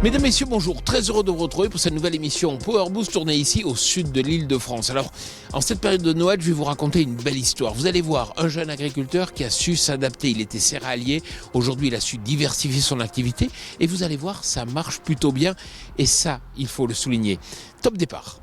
Mesdames, Messieurs, bonjour. Très heureux de vous retrouver pour cette nouvelle émission Power Boost tournée ici au sud de l'île de France. Alors, en cette période de Noël, je vais vous raconter une belle histoire. Vous allez voir un jeune agriculteur qui a su s'adapter. Il était céréalier. Aujourd'hui, il a su diversifier son activité. Et vous allez voir, ça marche plutôt bien. Et ça, il faut le souligner. Top départ.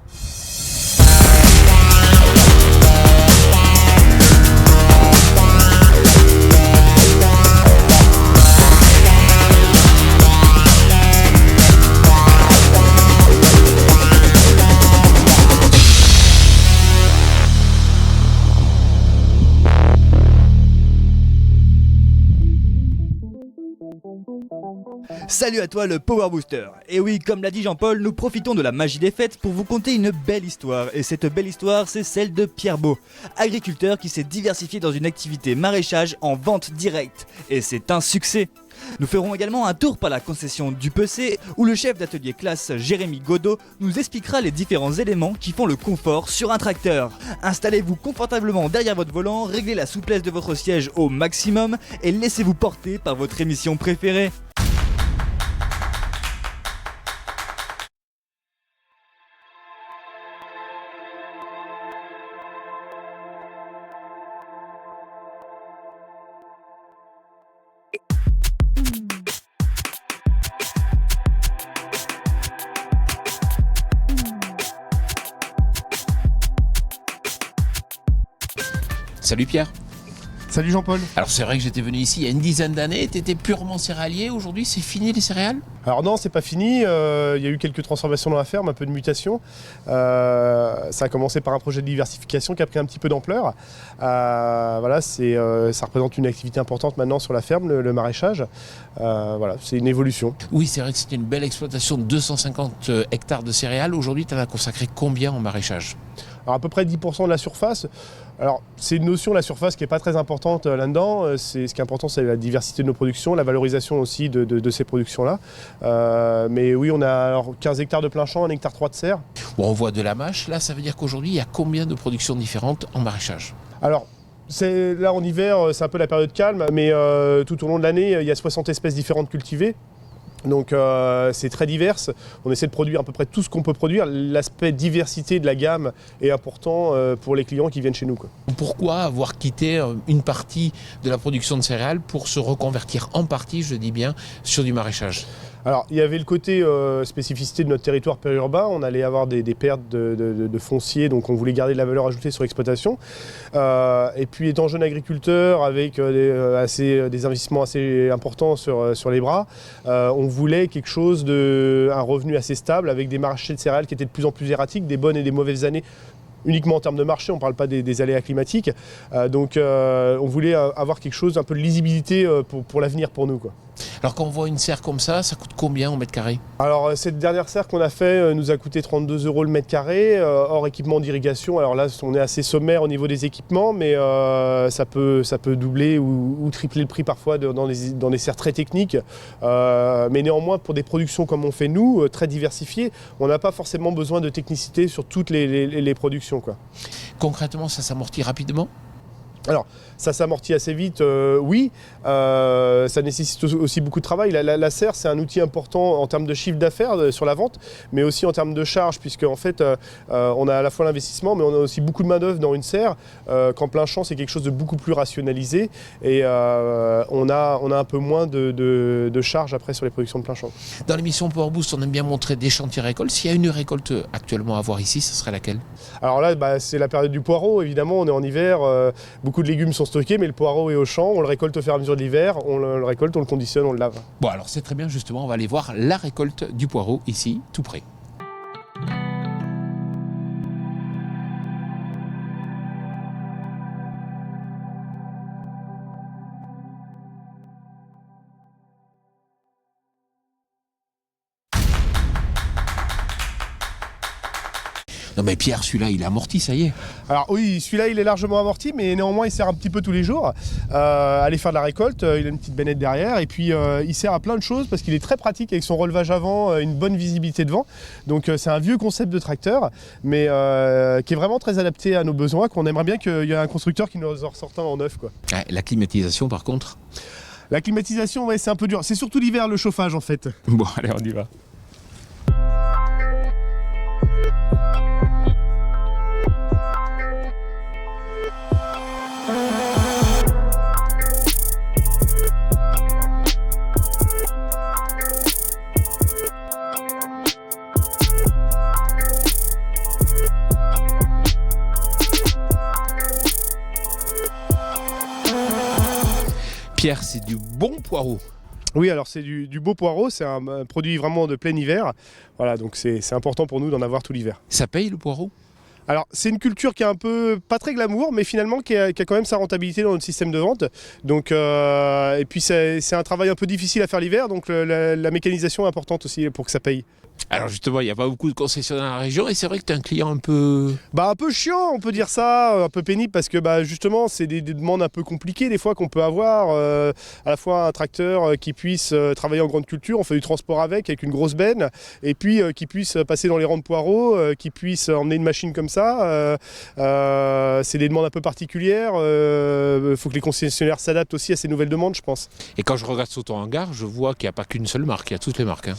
Salut à toi le Power Booster. Et oui, comme l'a dit Jean-Paul, nous profitons de la magie des fêtes pour vous conter une belle histoire. Et cette belle histoire, c'est celle de Pierre Beau, agriculteur qui s'est diversifié dans une activité maraîchage en vente directe. Et c'est un succès. Nous ferons également un tour par la concession du PC où le chef d'atelier classe Jérémy Godot nous expliquera les différents éléments qui font le confort sur un tracteur. Installez-vous confortablement derrière votre volant, réglez la souplesse de votre siège au maximum et laissez-vous porter par votre émission préférée. Salut Pierre. Salut Jean-Paul. Alors c'est vrai que j'étais venu ici il y a une dizaine d'années. Tu étais purement céréalier. Aujourd'hui, c'est fini les céréales ? Alors non, c'est pas fini. Il y a eu quelques transformations dans la ferme, un peu de mutation. Ça a commencé par un projet de diversification qui a pris un petit peu d'ampleur. Voilà, ça représente une activité importante maintenant sur la ferme, le maraîchage. Voilà, c'est une évolution. Oui, c'est vrai que c'était une belle exploitation de 250 hectares de céréales. Aujourd'hui, tu en as consacré combien en maraîchage ? Alors à peu près 10% de la surface. Alors c'est une notion, la surface, qui n'est pas très importante là-dedans. Ce qui est important, c'est la diversité de nos productions, la valorisation aussi de ces productions-là. Mais oui, on a alors 15 hectares de plein champ, 1 hectare 3 de serre. Bon, on voit de la mâche. Là, ça veut dire qu'aujourd'hui, il y a combien de productions différentes en maraîchage ? Alors, là en hiver, c'est un peu la période calme, mais tout au long de l'année, il y a 60 espèces différentes cultivées. Donc c'est très divers, on essaie de produire à peu près tout ce qu'on peut produire. L'aspect diversité de la gamme est important pour les clients qui viennent chez nous, quoi. Pourquoi avoir quitté une partie de la production de céréales pour se reconvertir en partie, je dis bien, sur du maraîchage ? Alors, il y avait le côté spécificité de notre territoire périurbain. On allait avoir des pertes de foncier, donc on voulait garder de la valeur ajoutée sur l'exploitation. Et puis, étant jeune agriculteur, avec des investissements assez importants sur les bras, on voulait quelque chose un revenu assez stable, avec des marchés de céréales qui étaient de plus en plus erratiques, des bonnes et des mauvaises années. Uniquement en termes de marché, on ne parle pas des aléas climatiques. Donc on voulait avoir quelque chose, un peu de lisibilité pour l'avenir pour nous, quoi. Alors quand on voit une serre comme ça coûte combien au mètre carré ? Alors cette dernière serre qu'on a fait nous a coûté 32 € le mètre carré, hors équipement d'irrigation. Alors là, on est assez sommaire au niveau des équipements, mais ça peut doubler ou tripler le prix parfois dans des serres très techniques. Mais néanmoins, pour des productions comme on fait nous, très diversifiées, on n'a pas forcément besoin de technicité sur toutes les productions, quoi. Concrètement, ça s'amortit rapidement ? Alors, ça s'amortit assez vite, oui. Ça nécessite aussi beaucoup de travail. La serre, c'est un outil important en termes de chiffre d'affaires sur la vente, mais aussi en termes de charge, puisque en fait, on a à la fois l'investissement, mais on a aussi beaucoup de main-d'œuvre dans une serre. Qu'en plein champ, c'est quelque chose de beaucoup plus rationalisé, et on a un peu moins de charge après sur les productions de plein champ. Dans l'émission Power Boost, on aime bien montrer des chantiers récoltes. S'il y a une récolte actuellement à voir ici, ce serait laquelle ? Alors là, c'est la période du poireau, évidemment. On est en hiver. Beaucoup de légumes sont stockés, mais le poireau est au champ, on le récolte au fur et à mesure de l'hiver, on le récolte, on le conditionne, on le lave. Bon, alors c'est très bien, justement, on va aller voir la récolte du poireau ici, tout près. Non mais Pierre, celui-là, il est amorti, ça y est. Alors oui, celui-là, il est largement amorti, mais néanmoins, il sert un petit peu tous les jours à aller faire de la récolte. Il a une petite bennette derrière, et puis il sert à plein de choses parce qu'il est très pratique avec son relevage avant, une bonne visibilité devant. Donc c'est un vieux concept de tracteur, mais qui est vraiment très adapté à nos besoins, qu'on aimerait bien qu'il y ait un constructeur qui nous en ressorte un en neuf, quoi. Ah, la climatisation, par contre. La climatisation, ouais, c'est un peu dur. C'est surtout l'hiver, le chauffage, en fait. Bon, allez, on y va. Pierre, c'est du bon poireau. Oui, alors c'est du beau poireau, c'est un produit vraiment de plein hiver. Voilà, donc c'est important pour nous d'en avoir tout l'hiver. Ça paye le poireau? Alors c'est une culture qui est un peu, pas très glamour, mais finalement qui a quand même sa rentabilité dans notre système de vente. Donc, et puis c'est un travail un peu difficile à faire l'hiver, donc la mécanisation est importante aussi pour que ça paye. Alors justement, il n'y a pas beaucoup de concessionnaires dans la région et c'est vrai que tu es un client un peu... Un peu chiant, on peut dire ça, un peu pénible parce que justement c'est des demandes un peu compliquées des fois qu'on peut avoir. À la fois un tracteur qui puisse travailler en grande culture, on fait du transport avec une grosse benne, et puis qui puisse passer dans les rangs de poireaux, qui puisse emmener une machine comme ça. C'est des demandes un peu particulières. Il faut que les concessionnaires s'adaptent aussi à ces nouvelles demandes, je pense. Et quand je regarde sur ton hangar, je vois qu'il n'y a pas qu'une seule marque, il y a toutes les marques.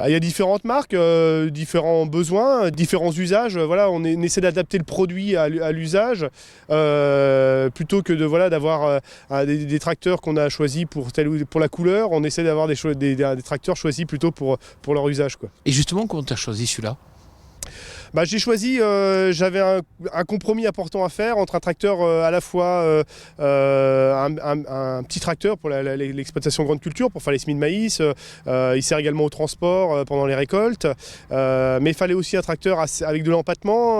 Il y a différentes marques, différents besoins, différents usages. Voilà, on essaie d'adapter le produit à l'usage plutôt que d'avoir des tracteurs qu'on a choisis pour la couleur. On essaie d'avoir des tracteurs choisis plutôt pour leur usage, quoi. Et justement, comment tu as choisi celui-là? J'ai choisi, j'avais un compromis important à faire entre un tracteur à la fois un petit tracteur pour l'exploitation grande culture, pour faire les semis de maïs, il sert également au transport pendant les récoltes, mais il fallait aussi un tracteur avec de l'empattement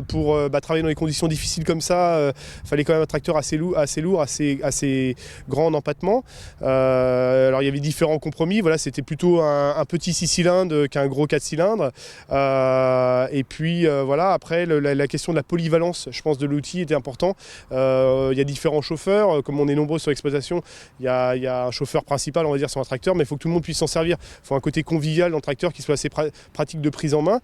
pour travailler dans des conditions difficiles comme ça. Il fallait quand même un tracteur assez lourd, assez grand en empattement. Alors il y avait différents compromis, voilà, c'était plutôt un petit 6 cylindres qu'un gros 4 cylindres. Et puis après la question de la polyvalence, je pense, de l'outil était important. Il y a différents chauffeurs, comme on est nombreux sur l'exploitation, il y a un chauffeur principal, on va dire, sur un tracteur, mais il faut que tout le monde puisse s'en servir. Il faut un côté convivial dans le tracteur qui soit assez pratique de prise en main.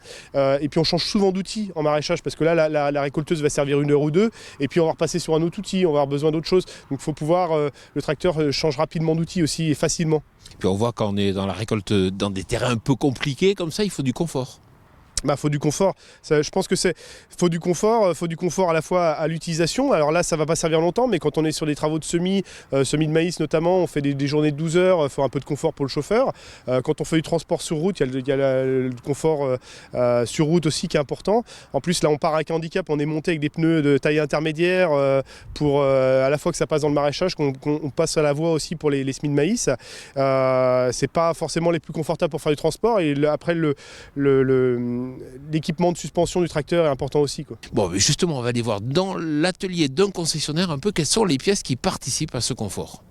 Et puis on change souvent d'outils en maraîchage parce que là la récolteuse va servir 1 heure ou 2, et puis on va repasser sur un autre outil, on va avoir besoin d'autre chose. Donc il faut pouvoir, le tracteur change rapidement d'outil aussi et facilement. Et puis on voit quand on est dans la récolte, dans des terrains un peu compliqués comme ça, il faut du confort. Faut du confort. Je pense que faut du confort à la fois à l'utilisation. Alors là, ça va pas servir longtemps, mais quand on est sur des travaux de semis de maïs notamment, on fait des journées de 12 heures, il faut un peu de confort pour le chauffeur. Quand on fait du transport sur route, il y a le confort sur route aussi qui est important. En plus, là, on part avec un handicap, on est monté avec des pneus de taille intermédiaire pour à la fois que ça passe dans le maraîchage, qu'on passe à la voie aussi pour les semis de maïs. C'est pas forcément les plus confortables pour faire du transport, et après l'équipement de suspension du tracteur est important aussi, quoi. Bon, mais justement, on va aller voir dans l'atelier d'un concessionnaire un peu quelles sont les pièces qui participent à ce confort.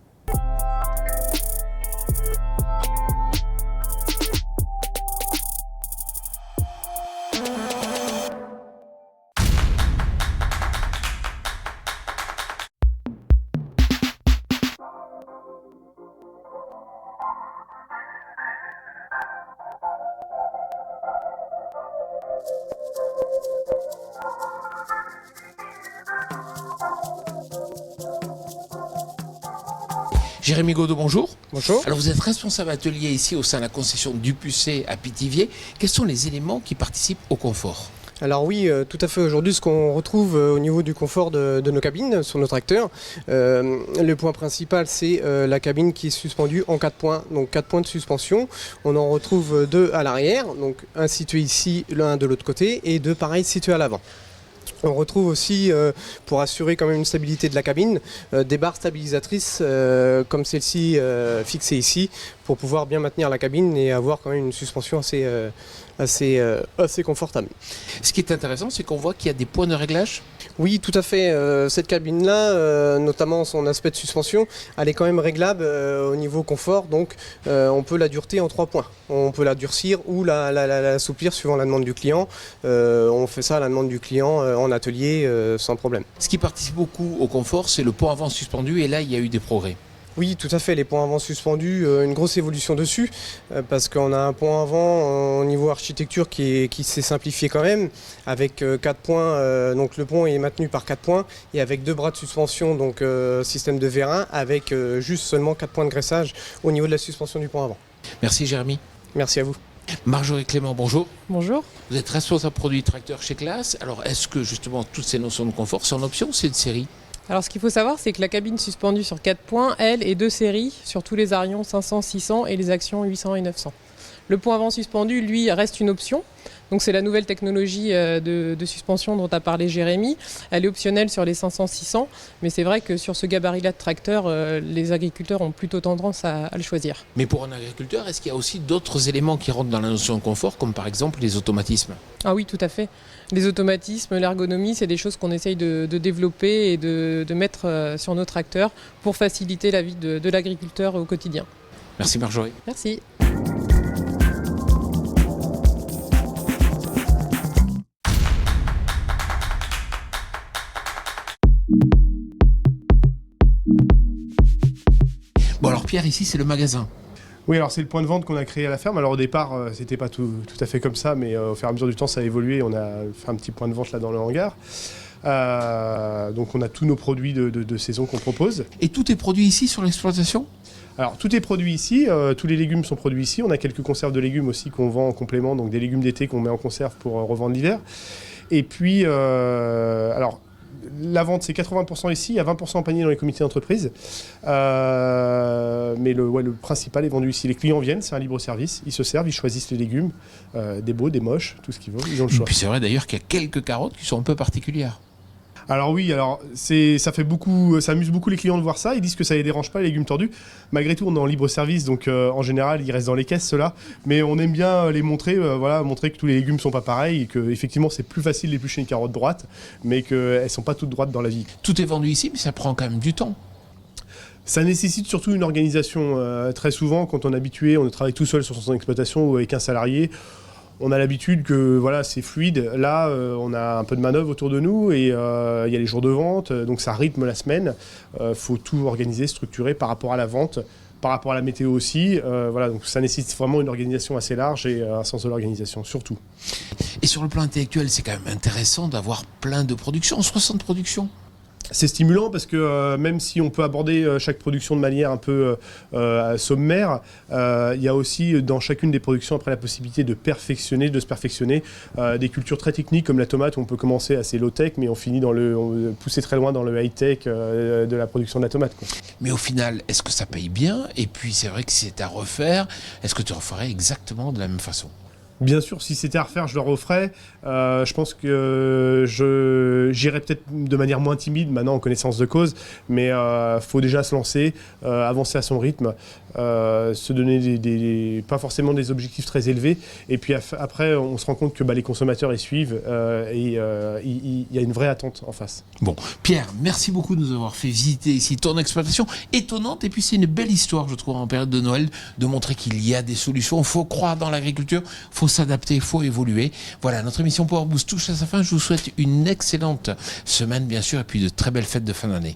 Jérémy Godot, bonjour. Bonjour. Alors vous êtes responsable atelier ici au sein de la concession Dupucet à Pithiviers. Quels sont les éléments qui participent au confort ? Alors oui, tout à fait. Aujourd'hui, ce qu'on retrouve au niveau du confort de nos cabines sur nos tracteurs, le point principal, c'est la cabine qui est suspendue en 4 points. Donc 4 points de suspension. On en retrouve 2 à l'arrière, donc un situé ici, l'un de l'autre côté, et 2 pareils situés à l'avant. On retrouve aussi, pour assurer quand même une stabilité de la cabine, des barres stabilisatrices comme celle-ci fixée ici, pour pouvoir bien maintenir la cabine et avoir quand même une suspension assez confortable. Ce qui est intéressant, c'est qu'on voit qu'il y a des points de réglage. Oui, tout à fait. Cette cabine-là, notamment son aspect de suspension, elle est quand même réglable au niveau confort. Donc, on peut la dureté en 3 points. On peut la durcir ou l'assouplir suivant la demande du client. On fait ça à la demande du client en atelier sans problème. Ce qui participe beaucoup au confort, c'est le pont avant suspendu. Et là, il y a eu des progrès. Oui, tout à fait. Les ponts avant suspendus, une grosse évolution dessus, parce qu'on a un pont avant au niveau architecture qui s'est simplifié quand même, avec 4 points. Donc le pont est maintenu par 4 points, et avec 2 bras de suspension, donc système de vérin, avec juste seulement 4 points de graissage au niveau de la suspension du pont avant. Merci Jérémy. Merci à vous. Marjorie Clément, bonjour. Bonjour. Vous êtes responsable produit tracteur chez Claas. Alors est-ce que justement toutes ces notions de confort, c'est en option ou c'est une série ? Alors ce qu'il faut savoir, c'est que la cabine suspendue sur 4 points, elle, est de série sur tous les Arions 500, 600 et les Actions 800 et 900. Le point avant suspendu, lui, reste une option. Donc c'est la nouvelle technologie de suspension dont a parlé Jérémy. Elle est optionnelle sur les 500-600, mais c'est vrai que sur ce gabarit-là de tracteur, les agriculteurs ont plutôt tendance à le choisir. Mais pour un agriculteur, est-ce qu'il y a aussi d'autres éléments qui rentrent dans la notion de confort, comme par exemple les automatismes? Ah oui, tout à fait. Les automatismes, l'ergonomie, c'est des choses qu'on essaye de développer et de mettre sur nos tracteurs pour faciliter la vie de l'agriculteur au quotidien. Merci Marjorie. Merci. Bon alors Pierre, ici c'est le magasin. Oui, alors c'est le point de vente qu'on a créé à la ferme. Alors au départ, c'était pas tout à fait comme ça, mais au fur et à mesure du temps, ça a évolué. On a fait un petit point de vente là dans le hangar. Donc on a tous nos produits de saison qu'on propose. Et tout est produit ici sur l'exploitation? Alors tout est produit ici, tous les légumes sont produits ici. On a quelques conserves de légumes aussi qu'on vend en complément, donc des légumes d'été qu'on met en conserve pour revendre l'hiver. Et puis, alors la vente c'est 80% ici, il y a 20% en panier dans les comités d'entreprise. Mais le principal est vendu ici. Les clients viennent, c'est un libre service, ils se servent, ils choisissent les légumes, des beaux, des moches, tout ce qu'ils veulent, ils ont le Et choix. puis c'est vrai d'ailleurs qu'il y a quelques carottes qui sont un peu particulières. Alors oui, ça amuse beaucoup les clients de voir ça. Ils disent que ça les dérange pas les légumes tordus. Malgré tout, on est en libre service, donc en général, ils restent dans les caisses ceux-là. Mais on aime bien les montrer, montrer que tous les légumes sont pas pareils et que effectivement c'est plus facile d'éplucher une carotte droite, mais qu'elles sont pas toutes droites dans la vie. Tout est vendu ici, mais ça prend quand même du temps. Ça nécessite surtout une organisation. Très souvent, quand on est habitué, on travaille tout seul sur son exploitation ou avec un salarié. On a l'habitude que voilà, c'est fluide. Là, on a un peu de manœuvre autour de nous et il y a les jours de vente, donc ça rythme la semaine. Faut tout organiser, structurer par rapport à la vente, par rapport à la météo aussi. Voilà, donc ça nécessite vraiment une organisation assez large et un sens de l'organisation, surtout. Et sur le plan intellectuel, c'est quand même intéressant d'avoir plein de productions, 60 productions. C'est stimulant parce que même si on peut aborder chaque production de manière un peu sommaire, il y a aussi dans chacune des productions après la possibilité de se perfectionner. Des cultures très techniques comme la tomate où on peut commencer assez low-tech mais on finit pousser très loin dans le high-tech de la production de la tomate, quoi. Mais au final, est-ce que ça paye bien? Et puis c'est vrai que si c'était à refaire, est-ce que tu referais exactement de la même façon? Bien sûr, si c'était à refaire, je le referais. Je pense que j'irais peut-être de manière moins timide, maintenant en connaissance de cause, mais faut déjà se lancer, avancer à son rythme, se donner pas forcément des objectifs très élevés, et puis après on se rend compte que les consommateurs ils suivent, et il y a une vraie attente en face. Bon, Pierre, merci beaucoup de nous avoir fait visiter ici ton exploitation étonnante, et puis c'est une belle histoire, je trouve, en période de Noël, de montrer qu'il y a des solutions. Il faut croire dans l'agriculture, il faut s'adapter, il faut évoluer. Voilà, notre émission Power Boost touche à sa fin. Je vous souhaite une excellente semaine, bien sûr, et puis de très belles fêtes de fin d'année.